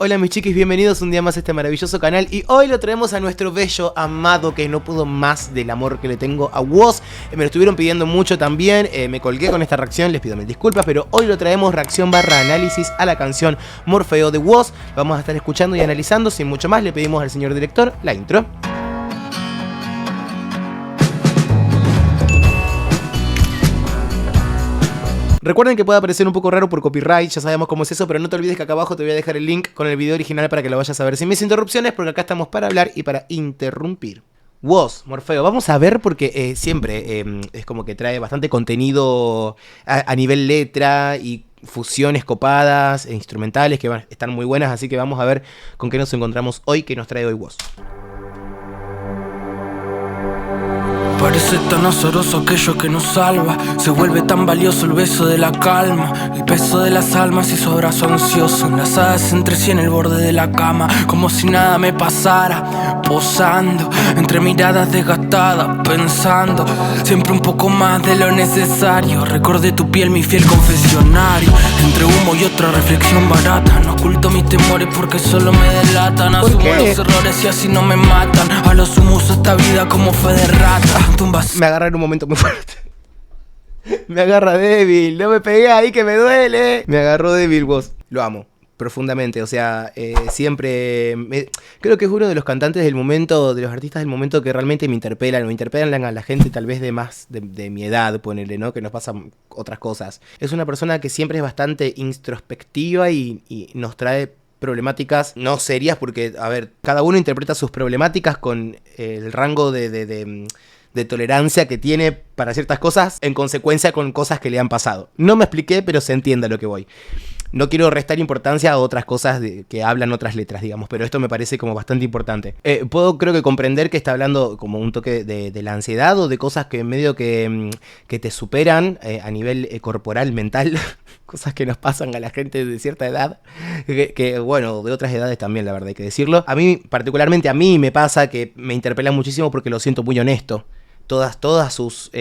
Hola mis chiquis, bienvenidos un día más a este maravilloso canal. Y hoy lo traemos a nuestro bello amado, que no pudo más del amor que le tengo a Woz. Me lo estuvieron pidiendo mucho también, me colgué con esta reacción, les pido mil disculpas. Pero hoy lo traemos reacción barra análisis a la canción Morfeo de Woz. Vamos a estar escuchando y analizando. Sin mucho más, le pedimos al señor director la intro. Recuerden que puede aparecer un poco raro por copyright, ya sabemos cómo es eso, pero no te olvides que acá abajo te voy a dejar el link con el video original para que lo vayas a ver sin mis interrupciones, porque acá estamos para hablar y para interrumpir. Woz, Morfeo, vamos a ver porque siempre es como que trae bastante contenido a nivel letra y fusiones copadas e instrumentales que están muy buenas, así que vamos a ver con qué nos encontramos hoy, qué nos trae hoy Woz. Parece tan azaroso aquello que nos salva. Se vuelve tan valioso el beso de la calma, el peso de las almas y su abrazo ansioso. Enlazadas entre sí en el borde de la cama, como si nada me pasara. Posando entre miradas desgastadas, pensando siempre un poco más de lo necesario. Recordé tu piel, mi fiel confesionario. Entre humo y otra reflexión barata. No oculto mis temores porque solo me delatan. Asumo los errores y así no me matan. A lo sumo uso esta vida como fe de rata. Me agarra en un momento muy fuerte. Me agarra débil. No me pegué ahí que me duele. Me agarró débil Woz. Lo amo profundamente. O sea, siempre creo que es uno de los cantantes del momento, de los artistas del momento que realmente me interpelan. O interpelan a la gente tal vez de más de mi edad, ponele, ¿no? Que nos pasan otras cosas. Es una persona que siempre es bastante introspectiva y nos trae problemáticas no serias porque, a ver, cada uno interpreta sus problemáticas con el rango de tolerancia que tiene para ciertas cosas en consecuencia con cosas que le han pasado. No me expliqué, pero se entiende a lo que voy. No quiero restar importancia a otras cosas que hablan otras letras, digamos, pero esto me parece como bastante importante. Creo que comprender que está hablando como un toque de la ansiedad o de cosas que medio que te superan a nivel corporal, mental, cosas que nos pasan a la gente de cierta edad, que bueno, de otras edades también, la verdad, hay que decirlo. A mí, particularmente a mí me pasa que me interpela muchísimo porque lo siento muy honesto. Todas sus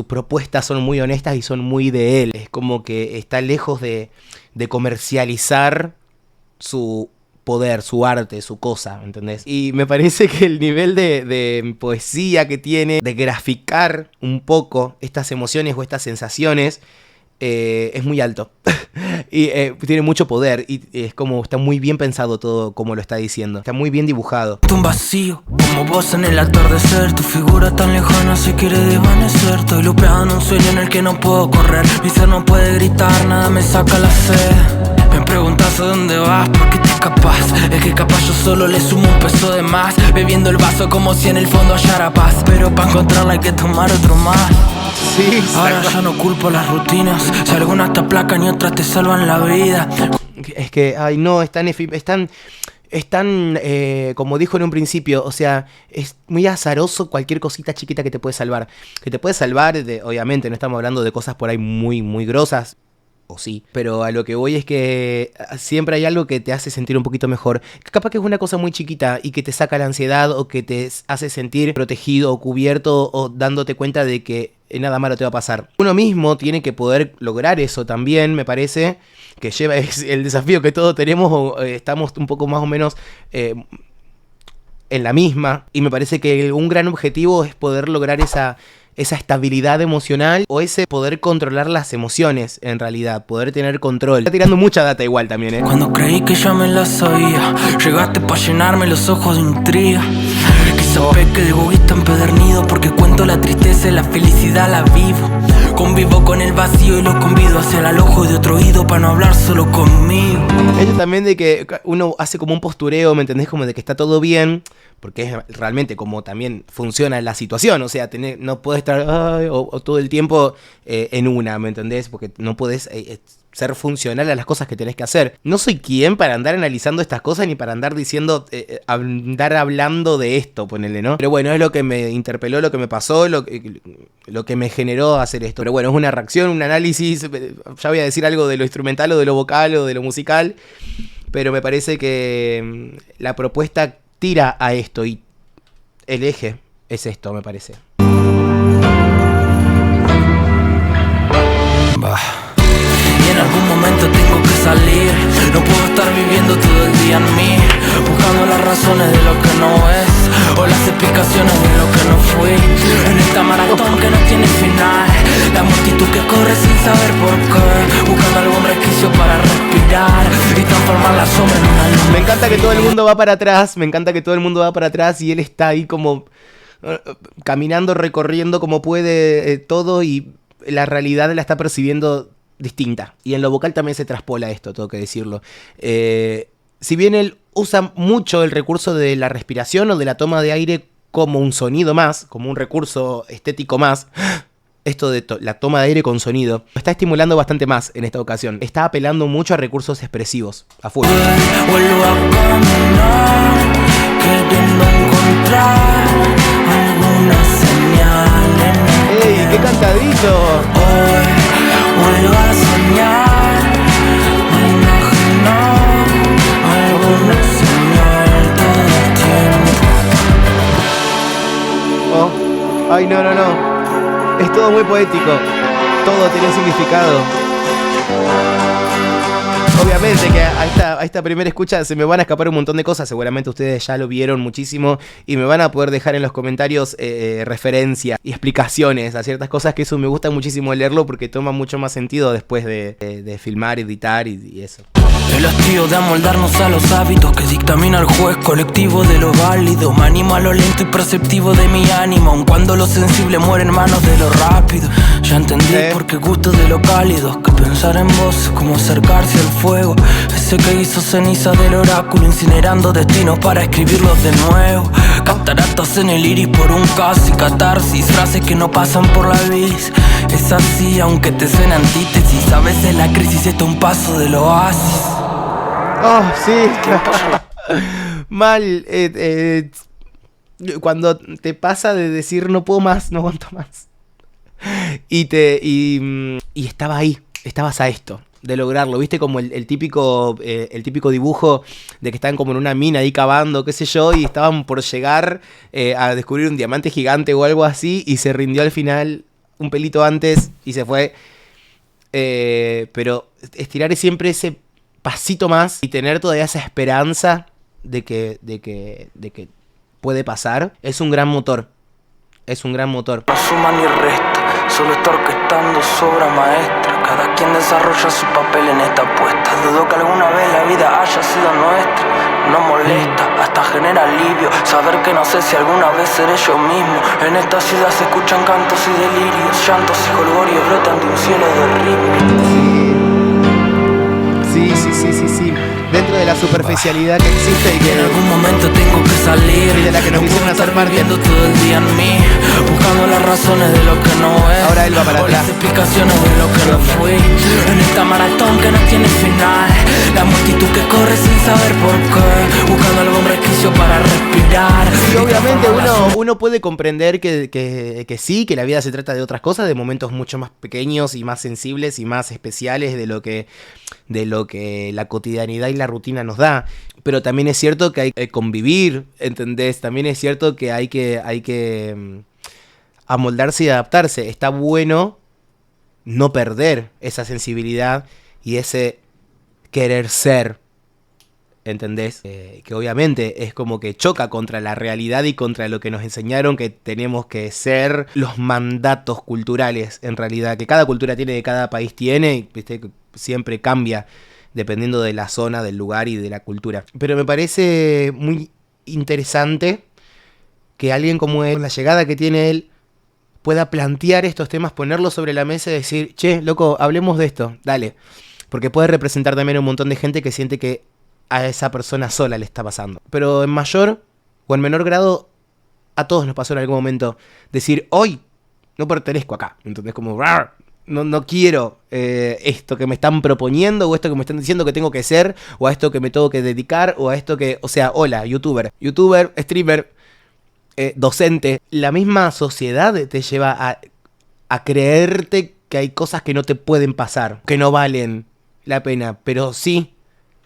propuestas son muy honestas y son muy de él. Es como que está lejos de comercializar su poder, su arte, su cosa, ¿entendés? Y me parece que el nivel de poesía que tiene, de graficar un poco estas emociones o estas sensaciones, es muy alto. Y tiene mucho poder y es como está muy bien pensado todo como lo está diciendo. Está muy bien dibujado. Un vacío, como vos en el atardecer. Tu figura tan lejana se quiere desvanecer. Estoy lupeado en un sueño en el que no puedo correr. Mi ser no puede gritar, nada me saca la sed. Me preguntas a dónde vas, ¿por qué te escapas? Es que capaz yo solo le sumo un peso de más. Bebiendo el vaso como si en el fondo hallara paz. Pero para encontrarla hay que tomar otro más. Sí, ahora ya no culpo las rutinas. Si algunas te aplacan y otras te salvan la vida. Es que, ay no, es tan como dijo en un principio, o sea, es muy azaroso cualquier cosita chiquita que te puede salvar. Que te puede salvar, obviamente, no estamos hablando de cosas por ahí muy, muy grosas. O sí, pero a lo que voy es que siempre hay algo que te hace sentir un poquito mejor. Capaz que es una cosa muy chiquita y que te saca la ansiedad o que te hace sentir protegido o cubierto o dándote cuenta de que nada malo te va a pasar. Uno mismo tiene que poder lograr eso también, me parece, que lleva es el desafío que todos tenemos o estamos un poco más o menos en la misma. Y me parece que un gran objetivo es poder lograr esa estabilidad emocional o ese poder controlar las emociones, en realidad, poder tener control. Está tirando mucha data igual también, Cuando creí que ya me la sabía, llegaste pa' llenarme los ojos de intriga. Quizá peque de egoísta empedernido porque cuento la tristeza y la felicidad la vivo. Convivo con el vacío y lo convido hacia el alojo de otro oído para no hablar solo conmigo. Esto también de que uno hace como un postureo, ¿me entendés? Como de que está todo bien, porque es realmente como también funciona la situación, o sea, no puedes estar o todo el tiempo en una, ¿me entendés? Porque no podés ser funcional a las cosas que tenés que hacer. No soy quien para andar analizando estas cosas ni para andar diciendo, andar hablando de esto, ponele, ¿no? Pero bueno, es lo que me interpeló, lo que me pasó, lo que me generó hacer esto. Pero bueno, es una reacción, un análisis, ya voy a decir algo de lo instrumental o de lo vocal o de lo musical, pero me parece que la propuesta tira a esto y el eje es esto, me parece. Y en el algún momento tengo que salir. No puedo estar viviendo todo el día en mí, buscando las razones de lo que no es, o las explicaciones de lo que no fui. En esta maratón que no tiene final, la multitud que corre sin saber por qué, buscando algún resquicio para respirar y transformar la sombra en una luz. Me encanta que todo el mundo va para atrás, me encanta que todo el mundo va para atrás y él está ahí como caminando, recorriendo como puede todo, y la realidad la está percibiendo distinta. Y en lo vocal también se traspola esto, tengo que decirlo. Si bien él usa mucho el recurso de la respiración o de la toma de aire como un sonido más, como un recurso estético más, esto de la toma de aire con sonido está estimulando bastante más en esta ocasión. Está apelando mucho a recursos expresivos, a full. Vuelvo a caminar, queriendo encontrar alguna señal en el ¡Ey, qué cantadito! Hoy vuelvo a soñar, a imaginar alguna señal todo el tiempo. Oh, ay, no. Es todo muy poético. Todo tiene un significado. Obviamente que a esta primera escucha se me van a escapar un montón de cosas. Seguramente ustedes ya lo vieron muchísimo y me van a poder dejar en los comentarios referencias y explicaciones a ciertas cosas, que eso me gusta muchísimo leerlo porque toma mucho más sentido después de filmar, editar y eso. El hastío de amoldarnos a los hábitos que dictamina el juez colectivo de lo válido. Me animo a lo lento y perceptivo de mi ánimo, aun cuando lo sensible muere en manos de lo rápido. Ya entendí por qué gusto de lo cálido, que pensar en vos es como acercarse al fuego, ese que hizo ceniza del oráculo, incinerando destinos para escribirlos de nuevo. Cataratas en el iris por un casi catarsis, frases que no pasan por la vis. Es así aunque te suene antítesis, a veces la crisis está a un paso del oasis. Oh, sí. Mal. Cuando te pasa de decir no puedo más, no aguanto más. Y estaba ahí, estabas a esto de lograrlo, viste, como el típico dibujo de que están como en una mina ahí cavando, qué sé yo, y estaban por llegar a descubrir un diamante gigante o algo así, y se rindió al final un pelito antes y se fue. Pero estirar siempre ese pasito más y tener todavía esa esperanza de que puede pasar, es un gran motor. Es un gran motor. No suma ni resta, solo está orquestando su obra maestra. Cada quien desarrolla su papel en esta apuesta. Dudo que alguna vez la vida haya sido nuestra. No molesta, hasta genera alivio saber que no sé si alguna vez seré yo mismo. En esta ciudad se escuchan cantos y delirios, llantos y jolgorios brotan de un cielo de ritmo. Sí. Dentro de la superficialidad que existe y que en algún momento tengo que salir, y de la que nos hicieron hacer parte, viviendo todo el día en mí, buscando las razones de lo que no es. Ahora él va para o atrás. Las explicaciones de lo que no fui. En esta maratón que no tiene final, la multitud que corre sin saber por qué, buscando algún resquicio para respirar. Y obviamente uno puede comprender que sí, que la vida se trata de otras cosas, de momentos mucho más pequeños y más sensibles y más especiales de lo que la cotidianidad y la rutina nos da. Pero también es cierto que hay que convivir, ¿entendés? También es cierto que hay que amoldarse y adaptarse. Está bueno no perder esa sensibilidad y ese querer ser, ¿entendés? Que obviamente es como que choca contra la realidad y contra lo que nos enseñaron que tenemos que ser, los mandatos culturales, en realidad, que cada cultura tiene, que cada país tiene, y ¿viste? Siempre cambia dependiendo de la zona, del lugar y de la cultura. Pero me parece muy interesante que alguien como él, con la llegada que tiene él, pueda plantear estos temas, ponerlos sobre la mesa y decir, che, loco, hablemos de esto, dale. Porque puede representar también a un montón de gente que siente que a esa persona sola le está pasando. Pero en mayor o en menor grado, a todos nos pasó en algún momento decir, hoy no pertenezco acá. Entonces como, no quiero esto que me están proponiendo, o esto que me están diciendo que tengo que ser, o a esto que me tengo que dedicar, o a esto que, o sea, hola, youtuber, streamer, docente. La misma sociedad te lleva a creerte que hay cosas que no te pueden pasar, que no valen la pena, pero sí.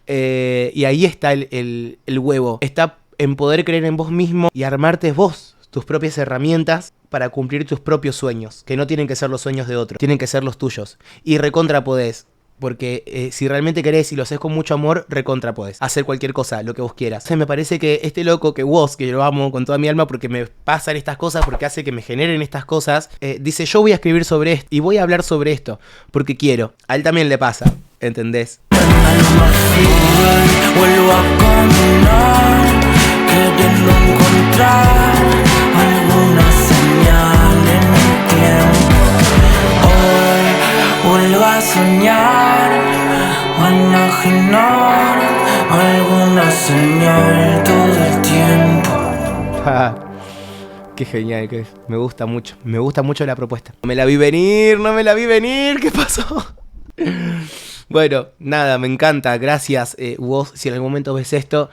Y ahí está el huevo. Está en poder creer en vos mismo y armarte vos tus propias herramientas para cumplir tus propios sueños, que no tienen que ser los sueños de otros, tienen que ser los tuyos. Y recontra podés. Porque si realmente querés y lo haces con mucho amor, recontra podés hacer cualquier cosa, lo que vos quieras. O sea, me parece que este loco, que vos, que lo amo con toda mi alma porque me pasan estas cosas, porque hace que me generen estas cosas, dice, yo voy a escribir sobre esto y voy a hablar sobre esto porque quiero. A él también le pasa, ¿entendés? Vuelvo a caminar, queriendo encontrar alguna señal en el tiempo. Hoy vuelvo a soñar, a imaginar alguna señal todo el tiempo. Qué genial que es. Me gusta mucho la propuesta. No me la vi venir, ¿qué pasó? Bueno, nada, me encanta, gracias vos, si en algún momento ves esto,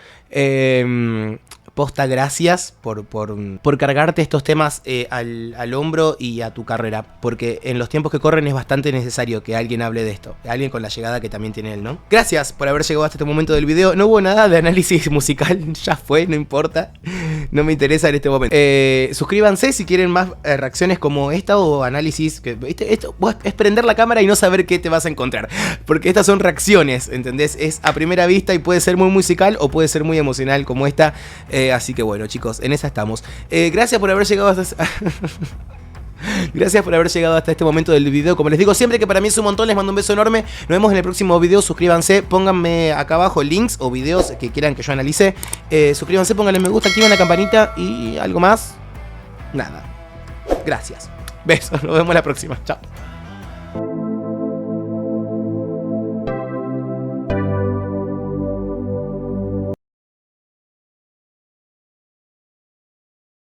posta, gracias por cargarte estos temas al hombro y a tu carrera, porque en los tiempos que corren es bastante necesario que alguien hable de esto, alguien con la llegada que también tiene él, ¿no? Gracias por haber llegado hasta este momento del video. No hubo nada de análisis musical, ya fue, no importa, no me interesa en este momento. Suscríbanse si quieren más reacciones como esta o análisis, que ¿viste? Esto es prender la cámara y no saber qué te vas a encontrar, porque estas son reacciones, ¿entendés? Es a primera vista y puede ser muy musical o puede ser muy emocional como esta. Así que bueno, chicos, en esa estamos. Gracias por haber llegado hasta... Gracias por haber llegado hasta este momento del video. Como les digo siempre, que para mí es un montón. Les mando un beso enorme. Nos vemos en el próximo video. Suscríbanse, pónganme acá abajo links o videos que quieran que yo analice. Suscríbanse, pónganle me gusta, activen la campanita y algo más. Nada. Gracias. Besos, nos vemos la próxima. Chao.